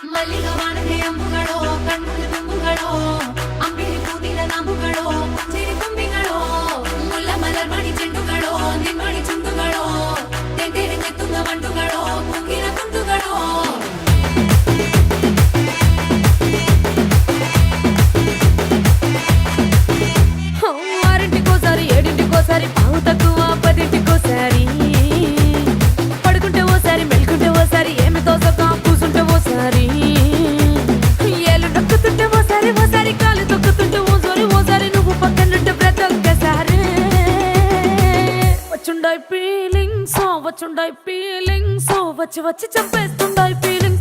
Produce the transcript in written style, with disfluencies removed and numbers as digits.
ಮಲ್ಲಿಗ ವಾಣದೆ ಅಂಬುಗಳೋ ಕಣ್ಣು ತುಂಬುಗಳೋ ಅಂಬಿರಿ ಪೂದಿನ ನಾಮುಗಳೋ ಚಿರಿ ತುಂಬಿಗಳೋ ಮುಲ್ಲ ಮಲರ್ಮಣಿ ಚೆಂಡುಗಳೋ ನಿಮ್ಮಣಿ ಚುಂಡುಗಳೋ ತೆಂಟೆರೆ ನೆತ್ತುಂಗ ಮಂಡುಗಳೋ ಕುಂಗಿನ ತುಂಡುಗಳೋ ఆరింటికోసారి ఏడింటికోసారి పావు తక్కువ పదింటికోసారి పడుకుంటే ఓసారి మెలుకుంటే ఓసారి ఏమి తోసక కూసుంటే ఓసారి ఏళ్ళు నొక్కుతుంటే ఓసారి ఓసారి కాలు తొక్కుతుంటే ఓసారి నువ్వు పక్కనుంటే ప్రతి ఒక్కసారి వచ్చుండాయి ఫీలింగ్స్ వచ్చి వచ్చి చంపేస్తుండాయి ఫీలింగ్స్